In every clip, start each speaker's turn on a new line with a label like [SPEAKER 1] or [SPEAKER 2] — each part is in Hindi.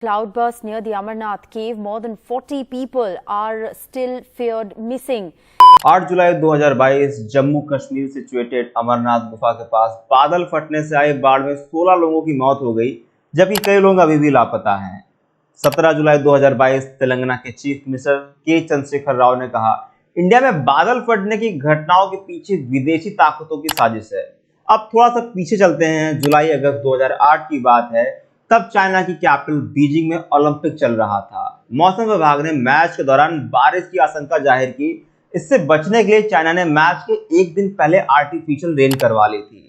[SPEAKER 1] Cloudburst near the Amarnath cave. More than 40 people are still feared missing.
[SPEAKER 2] 8 July 2022 Jammu Kashmir situated Amarnath गुफा के पास बादल फटने से आई बाढ़ में 16 लोगों की मौत हो गई, जबकि कई लोग अभी भी लापता हैं। 17 जुलाई 2022 तेलंगाना के चीफ मिनिस्टर के चंद्रशेखर राव ने कहा, इंडिया में बादल फटने की घटनाओं के पीछे विदेशी ताकतों की साजिश है। अब थोड़ा सा पीछे चलते हैं। जुलाई अगस्त 2008 की बात है, तब चाइना की कैपिटल बीजिंग में ओलंपिक चल रहा था। मौसम विभाग ने मैच के दौरान बारिश की आशंका जाहिर की। इससे बचने के लिए चाइना ने मैच के एक दिन पहले आर्टिफिशियल रेन करवा ली थी।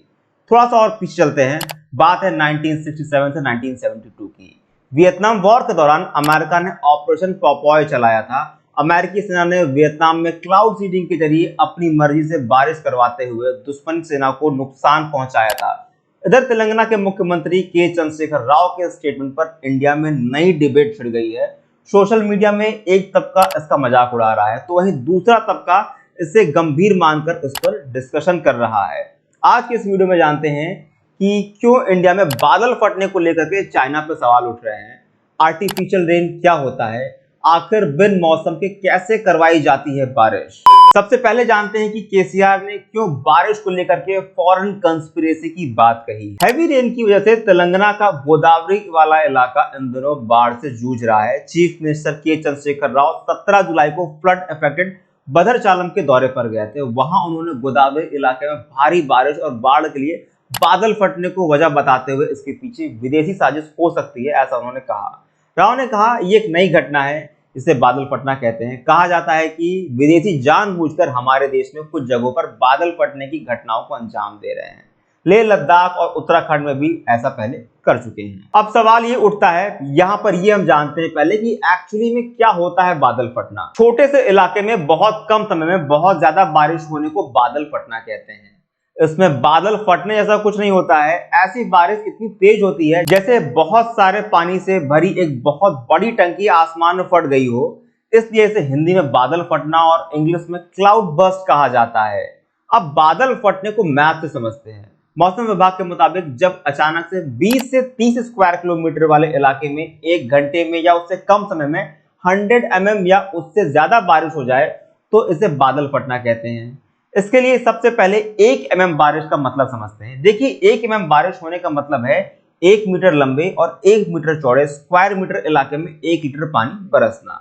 [SPEAKER 2] थोड़ा सा और पीछे चलते हैं। बात है 1967 से 1972 की। वियतनाम वॉर के दौरान अमेरिका ने ऑपरेशन पॉपॉय चलाया था। अमेरिकी सेना ने वियतनाम में क्लाउड सीडिंग के जरिए अपनी मर्जी से बारिश करवाते हुए दुश्मन सेना को नुकसान पहुंचाया था। इधर तेलंगाना के मुख्यमंत्री के चंद्रशेखर राव के स्टेटमेंट पर इंडिया में नई डिबेट छिड़ गई है। सोशल मीडिया में एक तबका इसका मजाक उड़ा रहा है, तो वहीं दूसरा तबका इसे गंभीर मानकर इस पर डिस्कशन कर रहा है। आज के इस वीडियो में जानते हैं कि क्यों इंडिया में बादल फटने को लेकर के चाइना पर सवाल उठ रहे हैं, आर्टिफिशियल रेन क्या होता है, आखिर बिन मौसम के कैसे करवाई जाती है बारिश। सबसे पहले जानते हैं कि केसीआर ने क्यों बारिश को लेकर के फॉरेन कंस्पिरेसी की बात कही। हैवी रेन की वजह से तेलंगाना का गोदावरी वाला इलाका इन दिनों बाढ़ से जूझ रहा है। चीफ मिनिस्टर के चंद्रशेखर राव 17 जुलाई को फ्लड अफेक्टेड भद्राचलम के दौरे पर गए थे। वहां उन्होंने गोदावरी इलाके में भारी बारिश और बाढ़ के लिए बादल फटने को वजह बताते हुए इसके पीछे विदेशी साजिश हो सकती है, ऐसा उन्होंने कहा। राव ने कहा, ये एक नई घटना है, इसे बादल फटना कहते हैं। कहा जाता है कि विदेशी जानबूझकर हमारे देश में कुछ जगहों पर बादल फटने की घटनाओं को अंजाम दे रहे हैं। लेह लद्दाख और उत्तराखंड में भी ऐसा पहले कर चुके हैं। अब सवाल ये उठता है, यहाँ पर ये हम जानते हैं पहले कि एक्चुअली में क्या होता है बादल फटना। छोटे से इलाके में बहुत कम समय में बहुत ज्यादा बारिश होने को बादल फटना कहते हैं। इसमें बादल फटने जैसा कुछ नहीं होता है। ऐसी बारिश इतनी तेज होती है जैसे बहुत सारे पानी से भरी एक बहुत बड़ी टंकी आसमान में फट गई हो। इसलिए इसे हिंदी में बादल फटना और इंग्लिश में क्लाउड बर्स्ट कहा जाता है। अब बादल फटने को मैप से समझते हैं। मौसम विभाग के मुताबिक जब अचानक से 20 से 30 स्क्वायर किलोमीटर वाले इलाके में एक घंटे में या उससे कम समय में 100 mm या उससे ज्यादा बारिश हो जाए तो इसे बादल फटना कहते हैं। इसके लिए सबसे पहले 1 mm बारिश का मतलब समझते हैं। देखिए, 1 mm बारिश होने का मतलब है 1 मीटर लंबे और 1 मीटर चौड़े स्क्वायर मीटर इलाके में 1 लीटर पानी बरसना।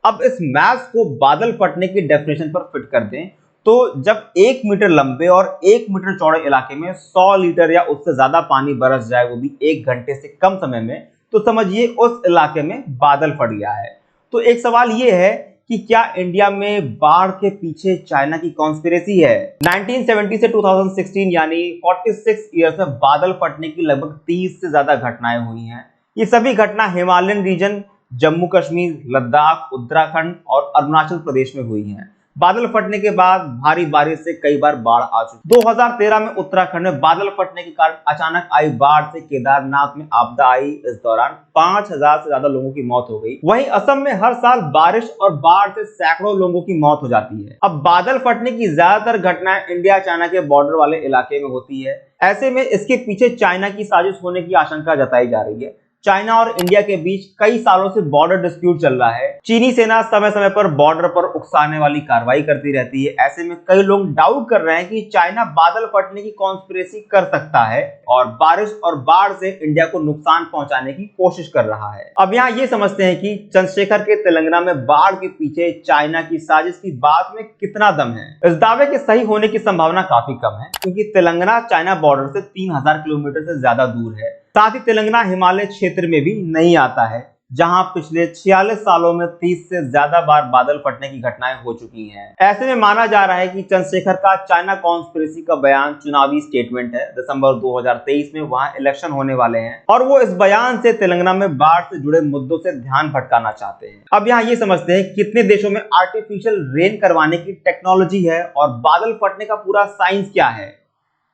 [SPEAKER 2] अब इस मैथ्स को बादल फटने की डेफिनेशन पर फिट कर दें तो जब 1 मीटर लंबे और 1 मीटर चौड़े इलाके में 100 लीटर या उससे ज्यादा पानी बरस जाए, वो भी 1 घंटे से कम समय में, तो समझिए उस इलाके में बादल फट गया है। तो एक सवाल ये है कि क्या इंडिया में बाढ़ के पीछे चाइना की कॉन्स्पिरेसी है। 1970 से 2016 यानी 46 ईयर्स में बादल फटने की लगभग 30 से ज्यादा घटनाएं हुई हैं। ये सभी घटना हिमालयन रीजन, जम्मू कश्मीर, लद्दाख, उत्तराखंड और अरुणाचल प्रदेश में हुई हैं। बादल फटने के बाद भारी बारिश से कई बार बाढ़ आ चुकी। 2013 में उत्तराखंड में बादल फटने के कारण अचानक आई बाढ़ से केदारनाथ में आपदा आई। इस दौरान 5000 से ज्यादा लोगों की मौत हो गई। वहीं असम में हर साल बारिश और बाढ़ से सैकड़ों लोगों की मौत हो जाती है। अब बादल फटने की ज्यादातर घटनाएं इंडिया चाइना के बॉर्डर वाले इलाके में होती है। ऐसे में इसके पीछे चाइना की साजिश होने की आशंका जताई जा रही है। चाइना और इंडिया के बीच कई सालों से बॉर्डर डिस्प्यूट चल रहा है। चीनी सेना समय समय पर बॉर्डर पर उकसाने वाली कार्रवाई करती रहती है। ऐसे में कई लोग डाउट कर रहे हैं कि चाइना बादल फटने की कॉन्स्पिरेसी कर सकता है और बारिश और बाढ़ से इंडिया को नुकसान पहुंचाने की कोशिश कर रहा है। अब यहाँ ये समझते हैं कि चंद्रशेखर के तेलंगाना में बाढ़ के पीछे चाइना की साजिश की बात में कितना दम है। इस दावे के सही होने की संभावना काफी कम है, क्योंकि तेलंगाना चाइना बॉर्डर से 3000 किलोमीटर से ज्यादा दूर है। साथ ही तेलंगाना हिमालय क्षेत्र में भी नहीं आता है, जहां पिछले 46 सालों में 30 से ज्यादा बार बादल फटने की घटनाएं हो चुकी हैं। ऐसे में माना जा रहा है कि चंद्रशेखर का चाइना कॉन्स्पिरेसी का बयान चुनावी स्टेटमेंट है। दिसंबर 2023 में वहां इलेक्शन होने वाले हैं और वो इस बयान से तेलंगाना में बाढ़ से जुड़े मुद्दों से ध्यान भटकाना चाहते हैं। अब यहाँ ये समझते हैं कितने देशों में आर्टिफिशियल रेन करवाने की टेक्नोलॉजी है और बादल फटने का पूरा साइंस क्या है।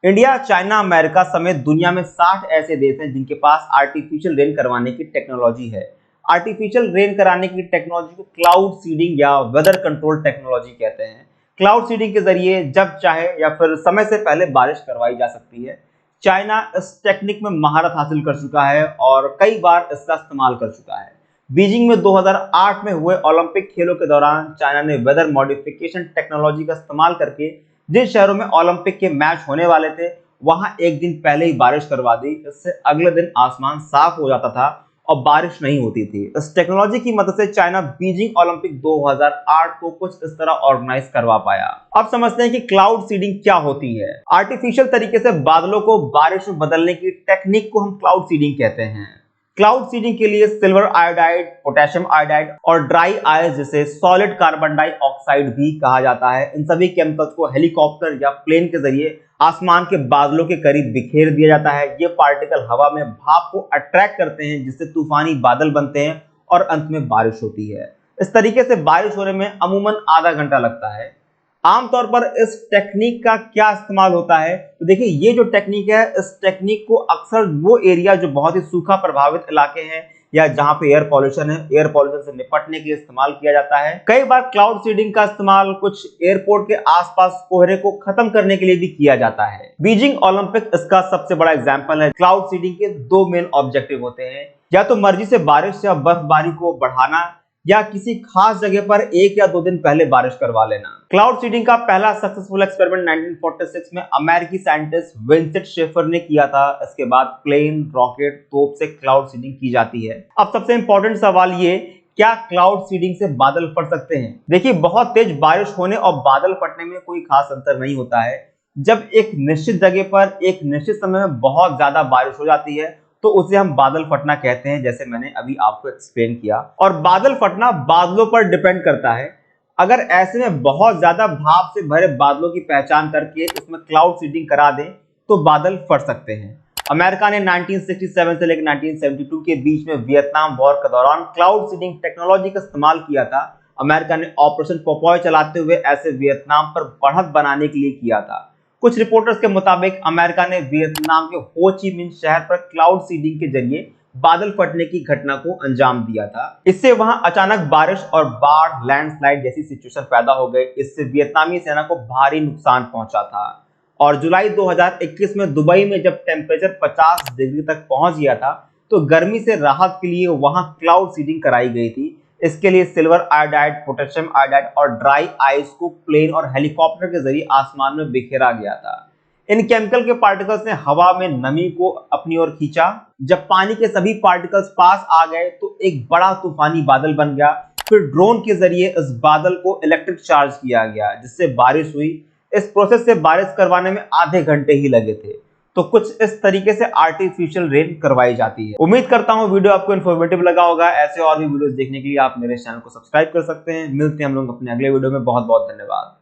[SPEAKER 2] इंडिया, चाइना, अमेरिका समेत दुनिया में 60 ऐसे देश हैं जिनके पास आर्टिफिशियल रेन करवाने की टेक्नोलॉजी है। आर्टिफिशियल रेन कराने की टेक्नोलॉजी को क्लाउड सीडिंग या वेदर कंट्रोल टेक्नोलॉजी कहते हैं। क्लाउड सीडिंग के जरिए जब चाहे या फिर समय से पहले बारिश करवाई जा सकती है। चाइना इस टेक्निक में महारत हासिल कर चुका है और कई बार इसका इस्तेमाल कर चुका है। बीजिंग में 2008 में हुए ओलंपिक खेलों के दौरान चाइना ने वेदर मॉडिफिकेशन टेक्नोलॉजी का इस्तेमाल करके जिन शहरों में ओलंपिक के मैच होने वाले थे वहां एक दिन पहले ही बारिश करवा दी। इससे अगले दिन आसमान साफ हो जाता था और बारिश नहीं होती थी। इस टेक्नोलॉजी की मदद से चाइना बीजिंग ओलंपिक 2008 को कुछ इस तरह ऑर्गेनाइज करवा पाया। अब समझते हैं कि क्लाउड सीडिंग क्या होती है। आर्टिफिशियल तरीके से बादलों को बारिश में बदलने की टेक्निक को हम क्लाउड सीडिंग कहते हैं। क्लाउड सीडिंग के लिए सिल्वर आयोडाइड, पोटेशियम आयोडाइड और ड्राई आइस जिसे सॉलिड कार्बन डाइऑक्साइड भी कहा जाता है, इन सभी केमिकल्स को हेलीकॉप्टर या प्लेन के जरिए आसमान के बादलों के करीब बिखेर दिया जाता है। ये पार्टिकल हवा में भाप को अट्रैक्ट करते हैं जिससे तूफानी बादल बनते हैं और अंत में बारिश होती है। इस तरीके से बारिश होने में अमूमन आधा घंटा लगता है। आमतौर पर इस टेक्निक का क्या इस्तेमाल होता है, तो देखिए ये जो टेक्निक है, इस टेक्निक को अक्सर वो एरिया जो बहुत ही सूखा प्रभावित इलाके हैं या जहां पे एयर पॉल्यूशन है, एयर पॉल्यूशन से निपटने के लिए इस्तेमाल किया जाता है। कई बार क्लाउड सीडिंग का इस्तेमाल कुछ एयरपोर्ट के आसपास कोहरे को खत्म करने के लिए भी किया जाता है। बीजिंग ओलंपिक इसका सबसे बड़ा एग्जाम्पल है। क्लाउड सीडिंग के दो मेन ऑब्जेक्टिव होते हैं, या तो मर्जी से बारिश या बर्फबारी को बढ़ाना या किसी खास जगह पर 1 या 2 दिन पहले बारिश करवा लेना। क्लाउड सीडिंग का पहला सक्सेसफुल एक्सपेरिमेंट 1946 में अमेरिकी साइंटिस्ट विंसेंट शेफर ने किया था। इसके बाद प्लेन, रॉकेट, तोप से क्लाउड सीडिंग की जाती है। अब सबसे इंपॉर्टेंट सवाल ये, क्या क्लाउड सीडिंग से बादल फट सकते हैं? देखिए बहुत तेज बारिश होने और बादल फटने में कोई खास अंतर नहीं होता है। जब एक निश्चित जगह पर एक निश्चित समय में बहुत ज्यादा बारिश हो जाती है तो उसे हम बादल फटना कहते हैं, जैसे मैंने अभी आपको एक्सप्लेन किया। और बादल फटना बादलों पर डिपेंड करता है। अगर ऐसे में बहुत ज्यादा भाप से भरे बादलों की पहचान करके उसमें क्लाउड सीडिंग करा दें तो बादल फट सकते हैं। अमेरिका ने 1967 से लेकर 1972 के बीच में वियतनाम वॉर के दौरान क्लाउड सीडिंग टेक्नोलॉजी का इस्तेमाल किया था। अमेरिका ने ऑपरेशन पोपॉय चलाते हुए ऐसे वियतनाम पर बढ़त बनाने के लिए किया था। कुछ रिपोर्टर्स के मुताबिक अमेरिका ने वियतनाम के हो ची मिन्ह शहर पर क्लाउड सीडिंग के जरिए बादल फटने की घटना को अंजाम दिया था। इससे वहां अचानक बारिश और बाढ़, लैंडस्लाइड जैसी सिचुएशन पैदा हो गई। इससे वियतनामी सेना को भारी नुकसान पहुंचा था। और जुलाई 2021 में दुबई में जब टेम्परेचर 50 डिग्री तक पहुंच गया था तो गर्मी से राहत के लिए वहां क्लाउड सीडिंग कराई गई थी। इसके लिए सिल्वर आयोडाइड, पोटेशियम आयोडाइड और ड्राई आइस को प्लेन और हेलीकॉप्टर के जरिए आसमान में बिखेरा गया था। इन केमिकल के पार्टिकल्स ने हवा में नमी को अपनी ओर खींचा। जब पानी के सभी पार्टिकल्स पास आ गए तो एक बड़ा तूफानी बादल बन गया। फिर ड्रोन के जरिए इस बादल को इलेक्ट्रिक चार्ज किया गया जिससे बारिश हुई। इस प्रोसेस से बारिश करवाने में आधे घंटे ही लगे थे। तो कुछ इस तरीके से आर्टिफिशियल रेन करवाई जाती है। उम्मीद करता हूं वीडियो आपको इन्फॉर्मेटिव लगा होगा। ऐसे और भी वीडियोस देखने के लिए आप मेरे चैनल को सब्सक्राइब कर सकते हैं। मिलते हैं हम लोग अपने अगले वीडियो में। बहुत बहुत धन्यवाद।